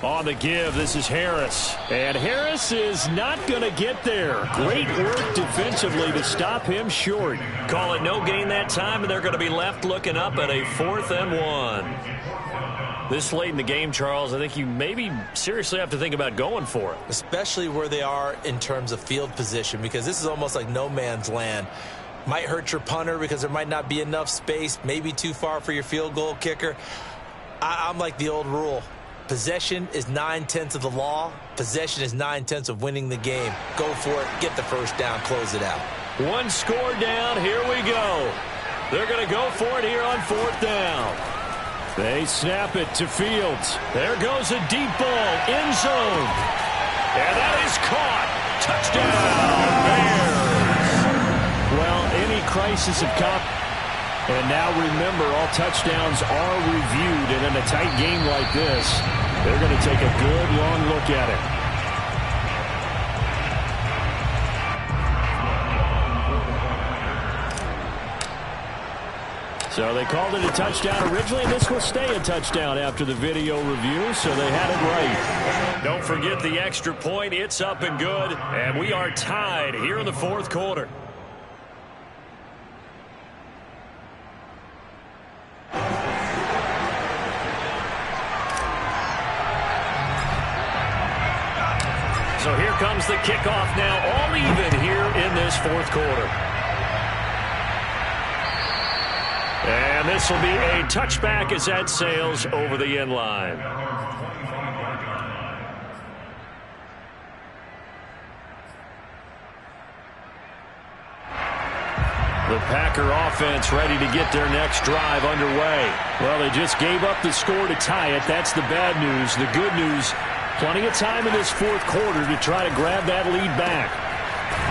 On the give, this is Harris. And Harris is not going to get there. Great work defensively to stop him short. Call it no gain that time, and they're going to be left looking up at a 4th and 1. This late in the game, Charles, I think you maybe seriously have to think about going for it. Especially where they are in terms of field position, because this is almost like no man's land. Might hurt your punter because there might not be enough space, maybe too far for your field goal kicker. I'm like the old rule. Possession is 9/10 of the law. Possession is 9/10 of winning the game. Go for it. Get the 1st down. Close it out. 1 score down. Here we go. They're going to go for it here on 4th down. They snap it to Fields. There goes a deep ball. End zone. And that is caught. Touchdown, Bears. Well, any crisis of confidence. And now remember, all touchdowns are reviewed, and in a tight game like this, they're going to take a good long look at it. So they called it a touchdown originally, and this will stay a touchdown after the video review, so they had it right. Don't forget the extra point. It's up and good, and we are tied here in the 4th quarter. So here comes the kickoff now, all even here in this 4th quarter. And this will be a touchback as that sails over the end line. The Packer offense ready to get their next drive underway. Well, they just gave up the score to tie it. That's the bad news. The good news, plenty of time in this fourth quarter to try to grab that lead back.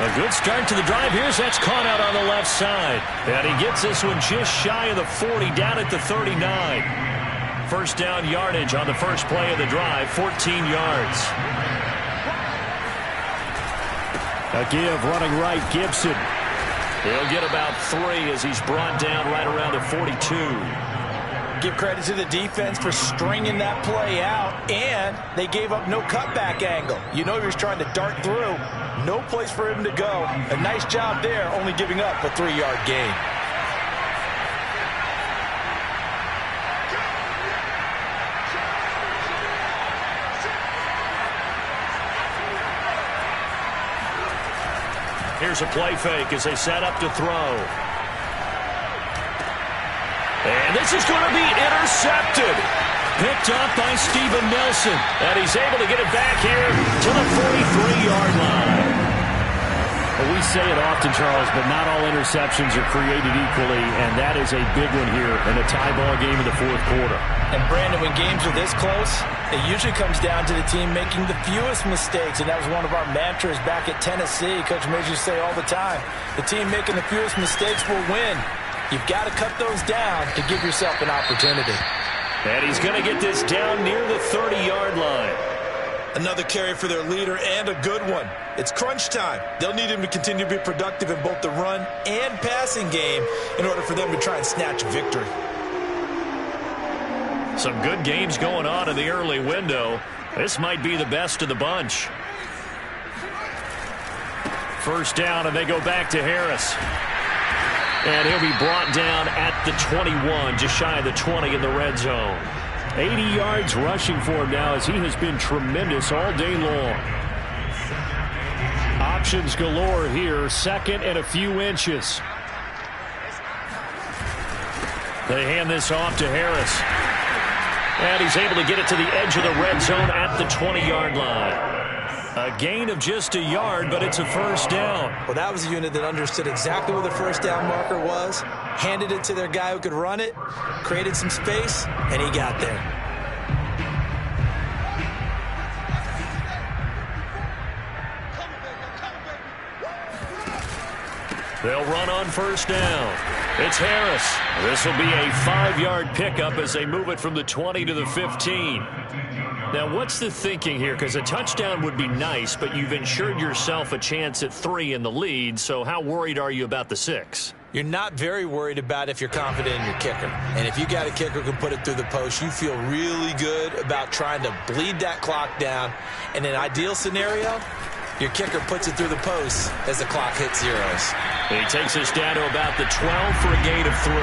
A good start to the drive. Here's that's caught out on the left side. And he gets this one just shy of the 40, down at the 39. First down yardage on the first play of the drive, 14 yards. A give running right, Gibson. He'll get about 3 as he's brought down right around the 42. Give credit to the defense for stringing that play out, and they gave up no cutback angle. You know he was trying to dart through. No place for him to go. A nice job there, only giving up a 3-yard gain. Here's a play fake as they set up to throw. And this is going to be intercepted. Picked up by Steven Nelson. And he's able to get it back here to the 43-yard line. Well, we say it often, Charles, but not all interceptions are created equally, and that is a big one here in a tie ball game in the fourth quarter. And, Brandon, when games are this close, it usually comes down to the team making the fewest mistakes, and that was one of our mantras back at Tennessee. Coach Midge used to say all the time, the team making the fewest mistakes will win. You've got to cut those down to give yourself an opportunity. And he's going to get this down near the 30-yard line. Another carry for their leader, and a good one. It's crunch time. They'll need him to continue to be productive in both the run and passing game in order for them to try and snatch a victory. Some good games going on in the early window. This might be the best of the bunch. First down, and they go back to Harris. And he'll be brought down at the 21, just shy of the 20 in the red zone. 80 yards rushing for him now as he has been tremendous all day long. Options galore here, second and a few inches. They hand this off to Harris. And he's able to get it to the edge of the red zone at the 20-yard line. A gain of just a yard, but it's a first down. Well, that was a unit that understood exactly where the first down marker was, handed it to their guy who could run it, created some space, and he got there. They'll run on first down. It's Harris. This will be a 5-yard pickup as they move it from the 20 to the 15. Now, what's the thinking here? Because a touchdown would be nice, but you've ensured yourself a chance at 3 in the lead, so how worried are you about the 6? You're not very worried about if you're confident in your kicker. And if you got a kicker who can put it through the post, you feel really good about trying to bleed that clock down. In an ideal scenario, your kicker puts it through the post as the clock hits zeros. He takes us down to about the 12 for a gain of 3.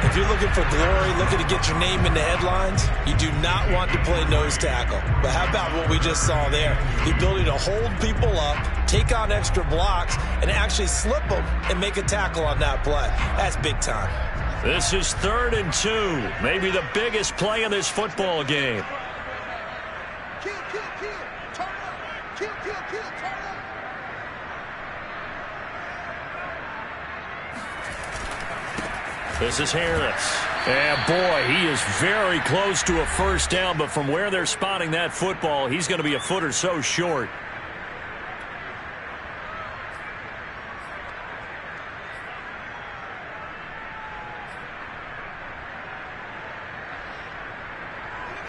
If you're looking for glory, looking to get your name in the headlines, you do not want to play nose tackle. But how about what we just saw there? The ability to hold people up, take on extra blocks, and actually slip them and make a tackle on that play. That's big time. This is 3rd and 2. Maybe the biggest play in this football game. Kill, kill, kill. Turn up. Kill, kill, kill. Turn up. This is Harris. And boy, he is very close to a first down, but from where they're spotting that football, he's going to be a foot or so short.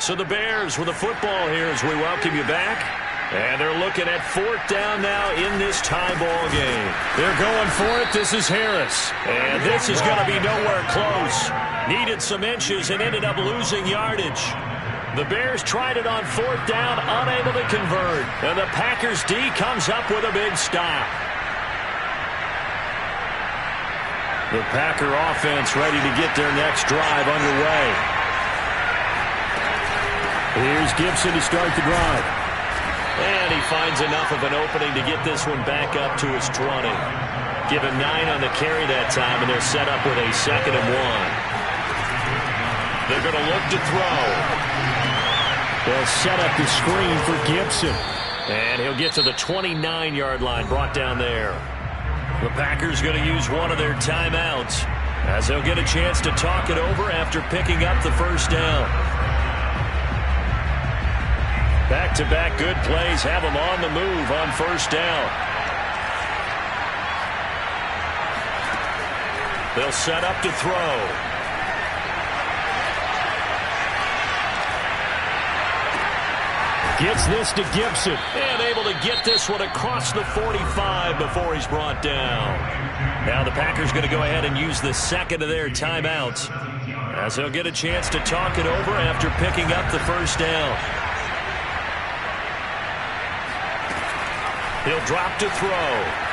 So the Bears with the football here as we welcome you back. And they're looking at 4th down now in this tie ball game. They're going for it. This is Harris. And this is going to be nowhere close. Needed some inches and ended up losing yardage. The Bears tried it on 4th down, unable to convert. And the Packers D comes up with a big stop. The Packer offense ready to get their next drive underway. Here's Gibson to start the drive. And he finds enough of an opening to get this one back up to his 20. Give him 9 on the carry that time, and they're set up with a 2nd and 1. They're going to look to throw. They'll set up the screen for Gibson. And he'll get to the 29-yard line, brought down there. The Packers going to use one of their timeouts as they'll get a chance to talk it over after picking up the first down. Back-to-back good plays have them on the move on first down. They'll set up to throw. Gets this to Gibson. And able to get this one across the 45 before he's brought down. Now the Packers going to go ahead and use the second of their timeouts as they'll get a chance to talk it over after picking up the first down. He'll drop to throw.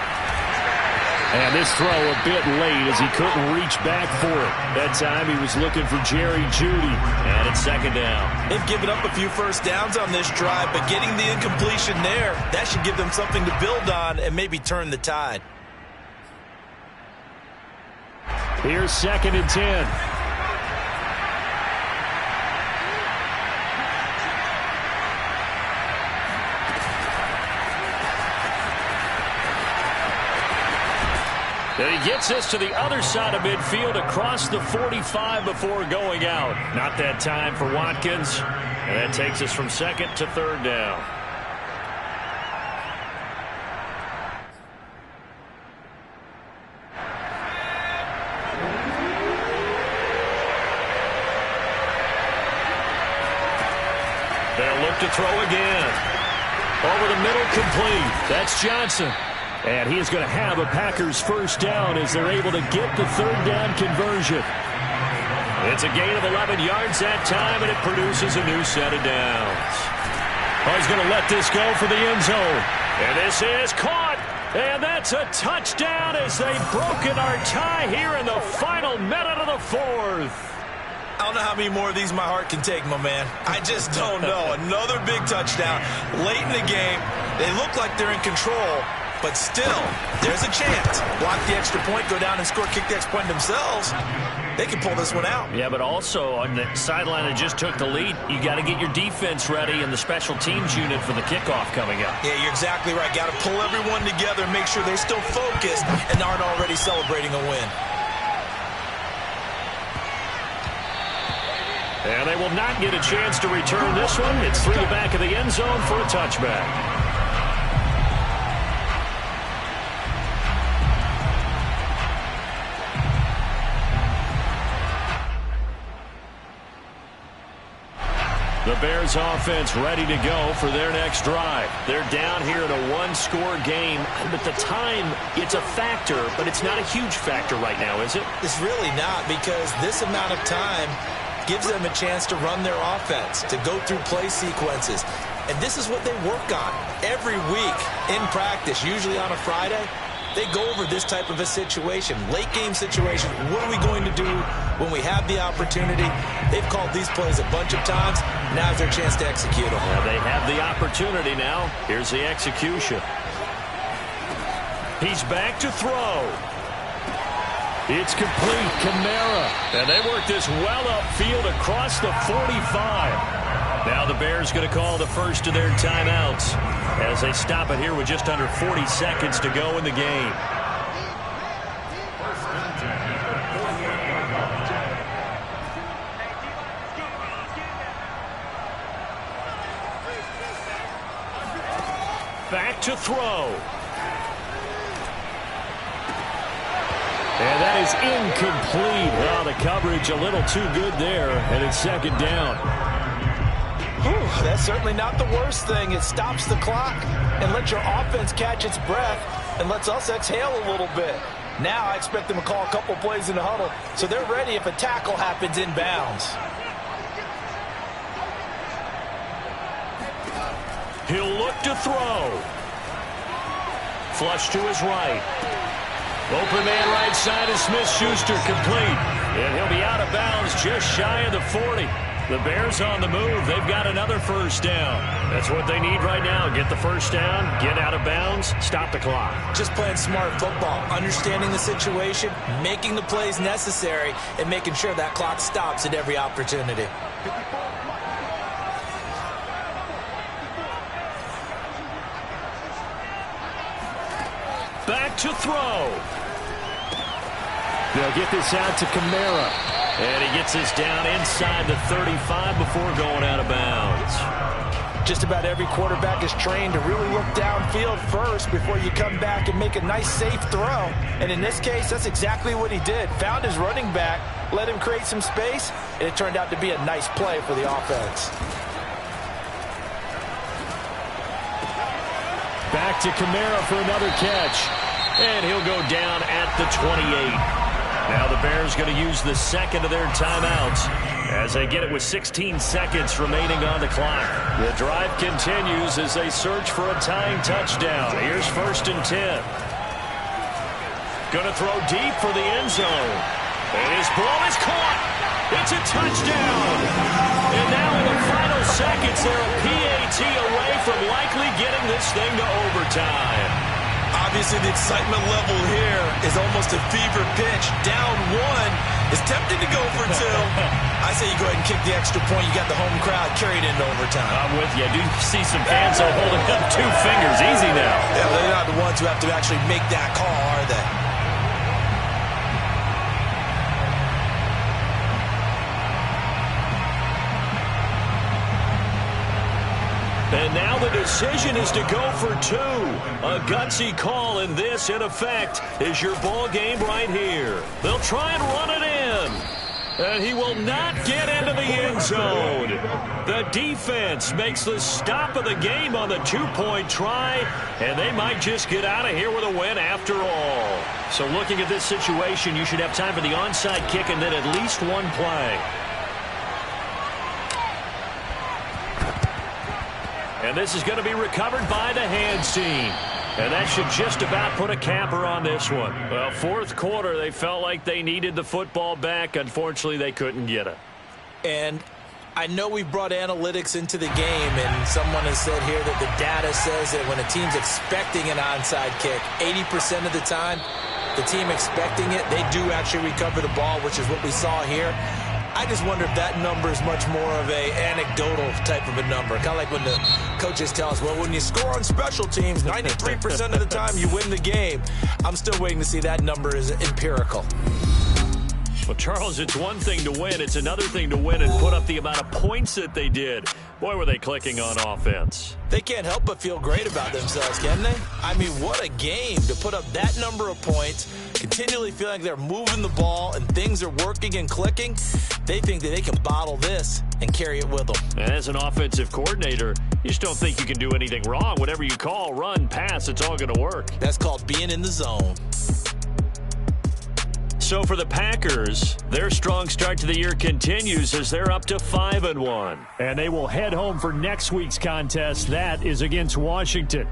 And this throw a bit late as he couldn't reach back for it. That time he was looking for Jerry Jeudy. And it's second down. They've given up a few first downs on this drive, but getting the incompletion there, that should give them something to build on and maybe turn the tide. Here's 2nd and 10. And he gets this to the other side of midfield across the 45 before going out. Not that time for Watkins. And that takes us from 2nd to 3rd down. They'll look to throw again. Over the middle, complete. That's Johnson. And he is going to have a Packers first down as they're able to get the 3rd down conversion. It's a gain of 11 yards that time, and it produces a new set of downs. Oh, he's going to let this go for the end zone. And this is caught. And that's a touchdown as they've broken our tie here in the final minute of the 4th. I don't know how many more of these my heart can take, my man. I just don't know. Another big touchdown late in the game. They look like they're in control. But still, there's a chance. Block the extra point, go down and score, kick the extra point themselves. They can pull this one out. Yeah, but also on the sideline that just took the lead, you got to get your defense ready and the special teams unit for the kickoff coming up. Yeah, you're exactly right. Got to pull everyone together, make sure they're still focused and aren't already celebrating a win. And they will not get a chance to return this one. It's through the back of the end zone for a touchback. The Bears offense ready to go for their next drive. They're down here in a one-score game, but the time, it's a factor, but it's not a huge factor right now, is it? It's really not, because this amount of time gives them a chance to run their offense, to go through play sequences. And this is what they work on every week in practice, usually on a Friday. They go over this type of a situation, late game situation. What are we going to do when we have the opportunity? They've called these plays a bunch of times. Now's their chance to execute them. Well, they have the opportunity now. Here's the execution. He's back to throw. It's complete. Kamara. And they work this well upfield across the 45. Now the Bears going to call the first of their timeouts as they stop it here with just under 40 seconds to go in the game. Back to throw. And that is incomplete. Well, the coverage a little too good there, and it's second down. Whew, that's certainly not the worst thing. It stops the clock and lets your offense catch its breath and lets us exhale a little bit. Now I expect them to call a couple plays in the huddle so they're ready if a tackle happens inbounds. He'll look to throw. Flush to his right. Open man right side is Smith-Schuster, complete. And he'll be out of bounds just shy of the 40. The Bears on the move. They've got another first down. That's what they need right now. Get the first down, get out of bounds, stop the clock. Just playing smart football, understanding the situation, making the plays necessary, and making sure that clock stops at every opportunity. Back to throw. They'll get this out to Kamara. And he gets this down inside the 35 before going out of bounds. Just about every quarterback is trained to really look downfield first before you come back and make a nice, safe throw. And in this case, that's exactly what he did. Found his running back, let him create some space, and it turned out to be a nice play for the offense. Back to Kamara for another catch. And he'll go down at the 28. Now the Bears going to use the second of their timeouts as they get it with 16 seconds remaining on the clock. The drive continues as they search for a tying touchdown. Here's 1st and 10. Going to throw deep for the end zone. And his ball is caught. It's a touchdown. And now in the final seconds, they're a PAT away from likely getting this thing to overtime. Obviously, the excitement level here is almost a fever pitch. Down 1 is tempting to go for 2. I say you go ahead and kick the extra point. You got the home crowd carried into overtime. I'm with you. I do see some fans holding up 2 fingers. Easy now. Yeah, they're not the ones who have to actually make that call, are they? And now the decision is to go for 2. A gutsy call, and this, in effect, is your ball game right here. They'll try and run it in. And he will not get into the end zone. The defense makes the stop of the game on the 2-point try, and they might just get out of here with a win after all. So looking at this situation, you should have time for the onside kick and then at least 1 play. And this is going to be recovered by the hands team. And that should just about put a capper on this one. Well, 4th quarter, they felt like they needed the football back. Unfortunately, they couldn't get it. And I know we've brought analytics into the game, and someone has said here that the data says that when a team's expecting an onside kick, 80% of the time, the team expecting it, they do actually recover the ball, which is what we saw here. I just wonder if that number is much more of a anecdotal type of a number. Kind of like when the coaches tell us, well, when you score on special teams, 93% of the time you win the game. I'm still waiting to see that number is empirical. Well, Charles, it's one thing to win. It's another thing to win and put up the amount of points that they did. Boy, were they clicking on offense. They can't help but feel great about themselves, can they? I mean, what a game to put up that number of points, continually feeling like they're moving the ball and things are working and clicking. They think that they can bottle this and carry it with them. And as an offensive coordinator, you just don't think you can do anything wrong. Whatever you call, run, pass, it's all going to work. That's called being in the zone. So for the Packers, their strong start to the year continues as they're up to 5-1. And they will head home for next week's contest. That is against Washington.